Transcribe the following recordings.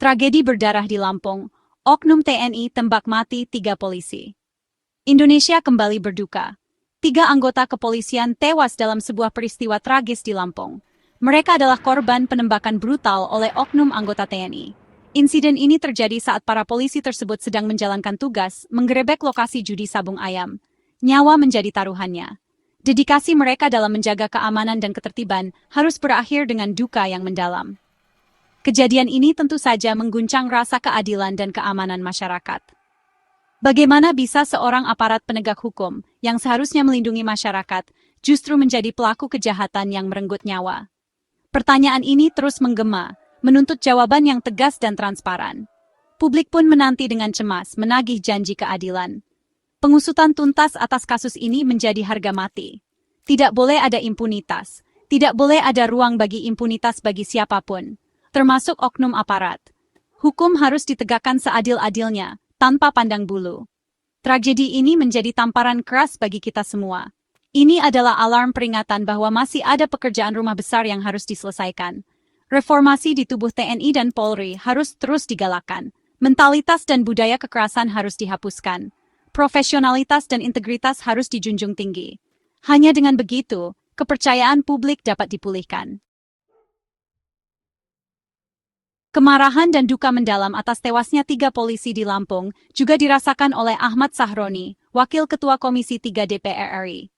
Tragedi berdarah di Lampung, oknum TNI tembak mati 3 polisi. Indonesia kembali berduka. 3 anggota kepolisian tewas dalam sebuah peristiwa tragis di Lampung. Mereka adalah korban penembakan brutal oleh oknum anggota TNI. Insiden ini terjadi saat para polisi tersebut sedang menjalankan tugas menggerebek lokasi judi sabung ayam. Nyawa menjadi taruhannya. Dedikasi mereka dalam menjaga keamanan dan ketertiban harus berakhir dengan duka yang mendalam. Kejadian ini tentu saja mengguncang rasa keadilan dan keamanan masyarakat. Bagaimana bisa seorang aparat penegak hukum yang seharusnya melindungi masyarakat justru menjadi pelaku kejahatan yang merenggut nyawa? Pertanyaan ini terus menggema, menuntut jawaban yang tegas dan transparan. Publik pun menanti dengan cemas menagih janji keadilan. Pengusutan tuntas atas kasus ini menjadi harga mati. Tidak boleh ada impunitas, tidak boleh ada ruang bagi impunitas bagi siapapun, termasuk oknum aparat. Hukum harus ditegakkan seadil-adilnya, tanpa pandang bulu. Tragedi ini menjadi tamparan keras bagi kita semua. Ini adalah alarm peringatan bahwa masih ada pekerjaan rumah besar yang harus diselesaikan. Reformasi di tubuh TNI dan Polri harus terus digalakkan. Mentalitas dan budaya kekerasan harus dihapuskan. Profesionalitas dan integritas harus dijunjung tinggi. Hanya dengan begitu, kepercayaan publik dapat dipulihkan. Kemarahan dan duka mendalam atas tewasnya 3 polisi di Lampung juga dirasakan oleh Ahmad Sahroni, Wakil Ketua Komisi 3 DPR RI.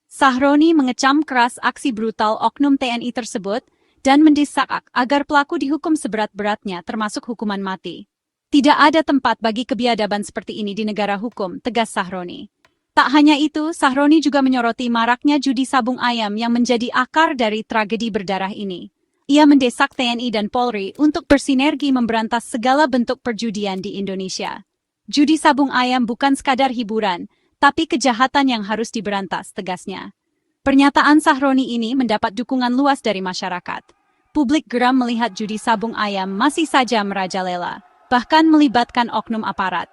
Sahroni mengecam keras aksi brutal oknum TNI tersebut dan mendesak agar pelaku dihukum seberat-beratnya termasuk hukuman mati. Tidak ada tempat bagi kebiadaban seperti ini di negara hukum, tegas Sahroni. Tak hanya itu, Sahroni juga menyoroti maraknya judi sabung ayam yang menjadi akar dari tragedi berdarah ini. Ia mendesak TNI dan Polri untuk bersinergi memberantas segala bentuk perjudian di Indonesia. Judi sabung ayam bukan sekadar hiburan, tapi kejahatan yang harus diberantas, tegasnya. Pernyataan Sahroni ini mendapat dukungan luas dari masyarakat. Publik geram melihat judi sabung ayam masih saja merajalela, bahkan melibatkan oknum aparat.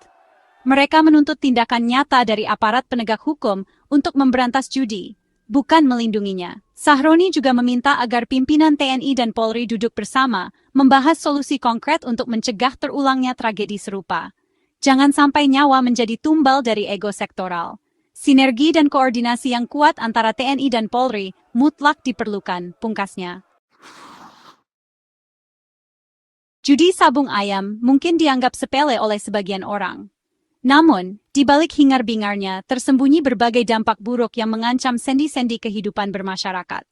Mereka menuntut tindakan nyata dari aparat penegak hukum untuk memberantas judi, bukan melindunginya. Sahroni juga meminta agar pimpinan TNI dan Polri duduk bersama, membahas solusi konkret untuk mencegah terulangnya tragedi serupa. Jangan sampai nyawa menjadi tumbal dari ego sektoral. Sinergi dan koordinasi yang kuat antara TNI dan Polri mutlak diperlukan, pungkasnya. Judi sabung ayam mungkin dianggap sepele oleh sebagian orang. Namun, di balik hingar-bingarnya tersembunyi berbagai dampak buruk yang mengancam sendi-sendi kehidupan bermasyarakat.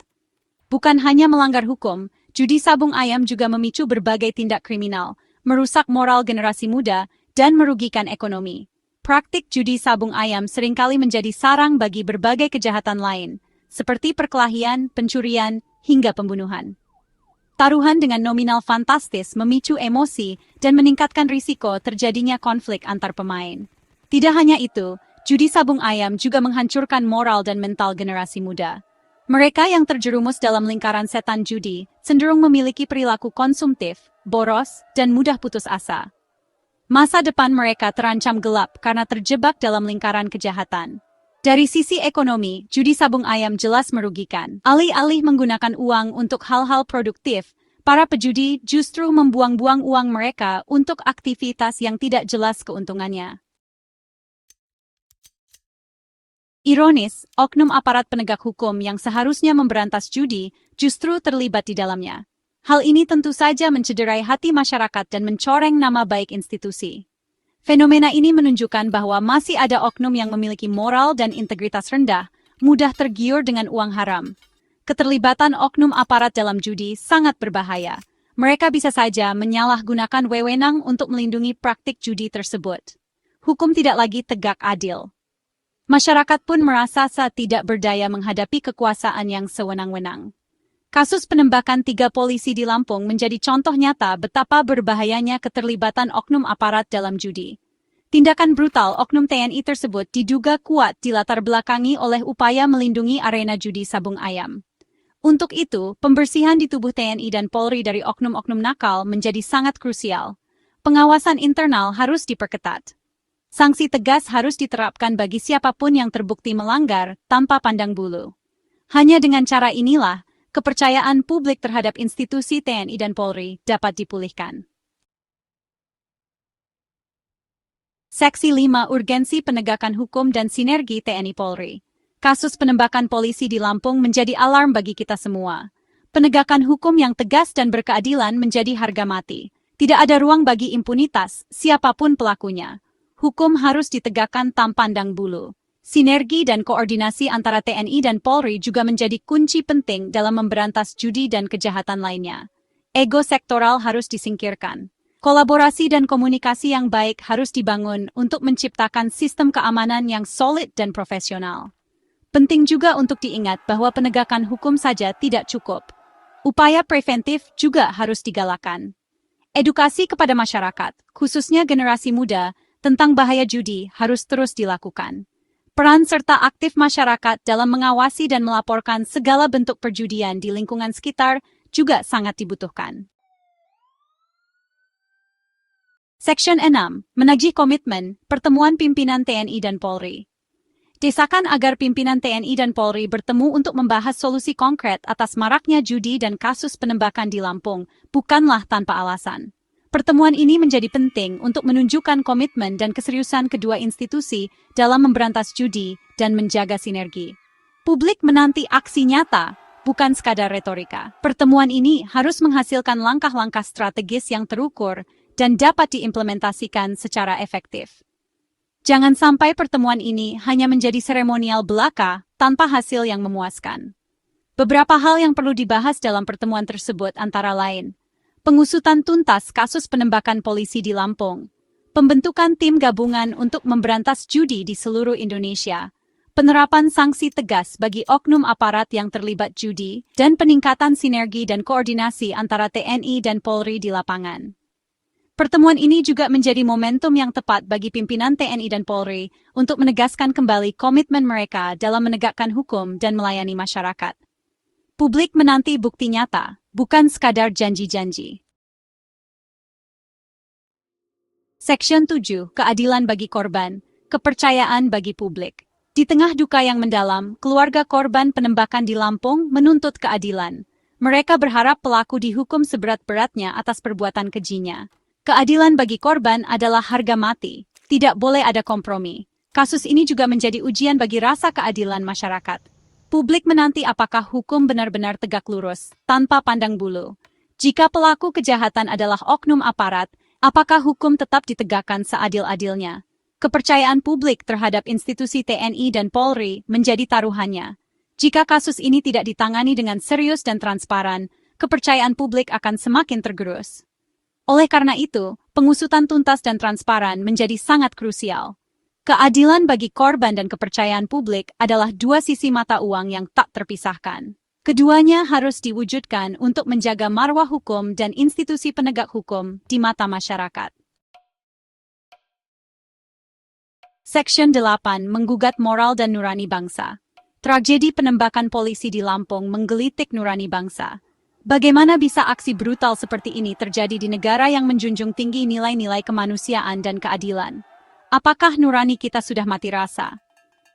Bukan hanya melanggar hukum, judi sabung ayam juga memicu berbagai tindak kriminal, merusak moral generasi muda, dan merugikan ekonomi. Praktik judi sabung ayam seringkali menjadi sarang bagi berbagai kejahatan lain, seperti perkelahian, pencurian, hingga pembunuhan. Taruhan dengan nominal fantastis memicu emosi dan meningkatkan risiko terjadinya konflik antar pemain. Tidak hanya itu, judi sabung ayam juga menghancurkan moral dan mental generasi muda. Mereka yang terjerumus dalam lingkaran setan judi cenderung memiliki perilaku konsumtif, boros, dan mudah putus asa. Masa depan mereka terancam gelap karena terjebak dalam lingkaran kejahatan. Dari sisi ekonomi, judi sabung ayam jelas merugikan. Alih-alih menggunakan uang untuk hal-hal produktif, para pejudi justru membuang-buang uang mereka untuk aktivitas yang tidak jelas keuntungannya. Ironis, oknum aparat penegak hukum yang seharusnya memberantas judi justru terlibat di dalamnya. Hal ini tentu saja mencederai hati masyarakat dan mencoreng nama baik institusi. Fenomena ini menunjukkan bahwa masih ada oknum yang memiliki moral dan integritas rendah, mudah tergiur dengan uang haram. Keterlibatan oknum aparat dalam judi sangat berbahaya. Mereka bisa saja menyalahgunakan wewenang untuk melindungi praktik judi tersebut. Hukum tidak lagi tegak adil. Masyarakat pun merasa tidak berdaya menghadapi kekuasaan yang sewenang-wenang. Kasus penembakan 3 polisi di Lampung menjadi contoh nyata betapa berbahayanya keterlibatan oknum aparat dalam judi. Tindakan brutal oknum TNI tersebut diduga kuat dilatar belakangi oleh upaya melindungi arena judi sabung ayam. Untuk itu, pembersihan di tubuh TNI dan Polri dari oknum-oknum nakal menjadi sangat krusial. Pengawasan internal harus diperketat. Sanksi tegas harus diterapkan bagi siapapun yang terbukti melanggar tanpa pandang bulu. Hanya dengan cara inilah, kepercayaan publik terhadap institusi TNI dan Polri dapat dipulihkan. Seksi 5 Urgensi Penegakan Hukum dan Sinergi TNI Polri. Kasus penembakan polisi di Lampung menjadi alarm bagi kita semua. Penegakan hukum yang tegas dan berkeadilan menjadi harga mati. Tidak ada ruang bagi impunitas, siapapun pelakunya. Hukum harus ditegakkan tanpa pandang bulu. Sinergi dan koordinasi antara TNI dan Polri juga menjadi kunci penting dalam memberantas judi dan kejahatan lainnya. Ego sektoral harus disingkirkan. Kolaborasi dan komunikasi yang baik harus dibangun untuk menciptakan sistem keamanan yang solid dan profesional. Penting juga untuk diingat bahwa penegakan hukum saja tidak cukup. Upaya preventif juga harus digalakan. Edukasi kepada masyarakat, khususnya generasi muda, tentang bahaya judi harus terus dilakukan. Peran serta aktif masyarakat dalam mengawasi dan melaporkan segala bentuk perjudian di lingkungan sekitar juga sangat dibutuhkan. Section 6. Menagih komitmen, pertemuan pimpinan TNI dan Polri. Desakan agar pimpinan TNI dan Polri bertemu untuk membahas solusi konkret atas maraknya judi dan kasus penembakan di Lampung bukanlah tanpa alasan. Pertemuan ini menjadi penting untuk menunjukkan komitmen dan keseriusan kedua institusi dalam memberantas judi dan menjaga sinergi. Publik menanti aksi nyata, bukan sekadar retorika. Pertemuan ini harus menghasilkan langkah-langkah strategis yang terukur dan dapat diimplementasikan secara efektif. Jangan sampai pertemuan ini hanya menjadi seremonial belaka tanpa hasil yang memuaskan. Beberapa hal yang perlu dibahas dalam pertemuan tersebut antara lain: pengusutan tuntas kasus penembakan polisi di Lampung, pembentukan tim gabungan untuk memberantas judi di seluruh Indonesia, penerapan sanksi tegas bagi oknum aparat yang terlibat judi, dan peningkatan sinergi dan koordinasi antara TNI dan Polri di lapangan. Pertemuan ini juga menjadi momentum yang tepat bagi pimpinan TNI dan Polri untuk menegaskan kembali komitmen mereka dalam menegakkan hukum dan melayani masyarakat. Publik menanti bukti nyata, bukan sekadar janji-janji. Section 7. Keadilan bagi korban, kepercayaan bagi publik. Di tengah duka yang mendalam, keluarga korban penembakan di Lampung menuntut keadilan. Mereka berharap pelaku dihukum seberat-beratnya atas perbuatan kejinya. Keadilan bagi korban adalah harga mati, tidak boleh ada kompromi. Kasus ini juga menjadi ujian bagi rasa keadilan masyarakat. Publik menanti apakah hukum benar-benar tegak lurus, tanpa pandang bulu. Jika pelaku kejahatan adalah oknum aparat, apakah hukum tetap ditegakkan seadil-adilnya? Kepercayaan publik terhadap institusi TNI dan Polri menjadi taruhannya. Jika kasus ini tidak ditangani dengan serius dan transparan, kepercayaan publik akan semakin tergerus. Oleh karena itu, pengusutan tuntas dan transparan menjadi sangat krusial. Keadilan bagi korban dan kepercayaan publik adalah dua sisi mata uang yang tak terpisahkan. Keduanya harus diwujudkan untuk menjaga marwah hukum dan institusi penegak hukum di mata masyarakat. Section 8. Menggugat moral dan nurani bangsa. Tragedi penembakan polisi di Lampung menggelitik nurani bangsa. Bagaimana bisa aksi brutal seperti ini terjadi di negara yang menjunjung tinggi nilai-nilai kemanusiaan dan keadilan? Apakah nurani kita sudah mati rasa?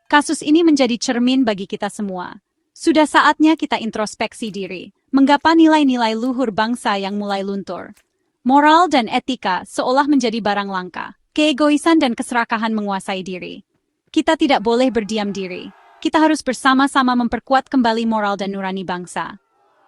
Kasus ini menjadi cermin bagi kita semua. Sudah saatnya kita introspeksi diri, menggapai nilai-nilai luhur bangsa yang mulai luntur. Moral dan etika seolah menjadi barang langka. Keegoisan dan keserakahan menguasai diri. Kita tidak boleh berdiam diri. Kita harus bersama-sama memperkuat kembali moral dan nurani bangsa.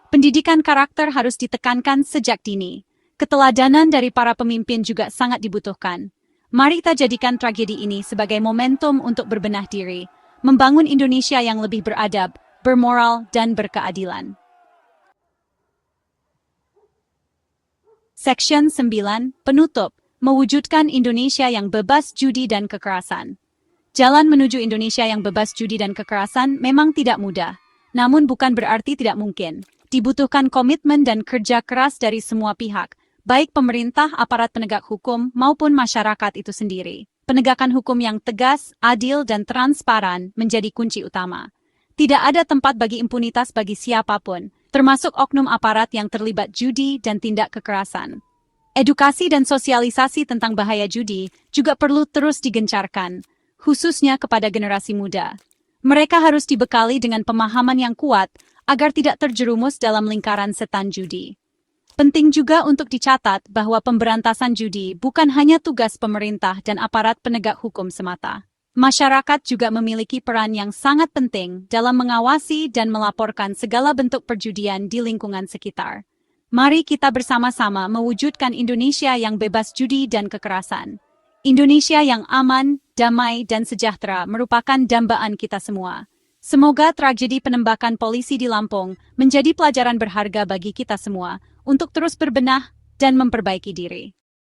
Pendidikan karakter harus ditekankan sejak dini. Keteladanan dari para pemimpin juga sangat dibutuhkan. Mari kita jadikan tragedi ini sebagai momentum untuk berbenah diri, membangun Indonesia yang lebih beradab, bermoral, dan berkeadilan. Section 9. Penutup. Mewujudkan Indonesia yang bebas judi dan kekerasan. Jalan menuju Indonesia yang bebas judi dan kekerasan memang tidak mudah, namun bukan berarti tidak mungkin. Dibutuhkan komitmen dan kerja keras dari semua pihak, baik pemerintah, aparat penegak hukum, maupun masyarakat itu sendiri. Penegakan hukum yang tegas, adil, dan transparan menjadi kunci utama. Tidak ada tempat bagi impunitas bagi siapapun, termasuk oknum aparat yang terlibat judi dan tindak kekerasan. Edukasi dan sosialisasi tentang bahaya judi juga perlu terus digencarkan, khususnya kepada generasi muda. Mereka harus dibekali dengan pemahaman yang kuat agar tidak terjerumus dalam lingkaran setan judi. Penting juga untuk dicatat bahwa pemberantasan judi bukan hanya tugas pemerintah dan aparat penegak hukum semata. Masyarakat juga memiliki peran yang sangat penting dalam mengawasi dan melaporkan segala bentuk perjudian di lingkungan sekitar. Mari kita bersama-sama mewujudkan Indonesia yang bebas judi dan kekerasan. Indonesia yang aman, damai, dan sejahtera merupakan dambaan kita semua. Semoga tragedi penembakan polisi di Lampung menjadi pelajaran berharga bagi kita semua untuk terus berbenah dan memperbaiki diri.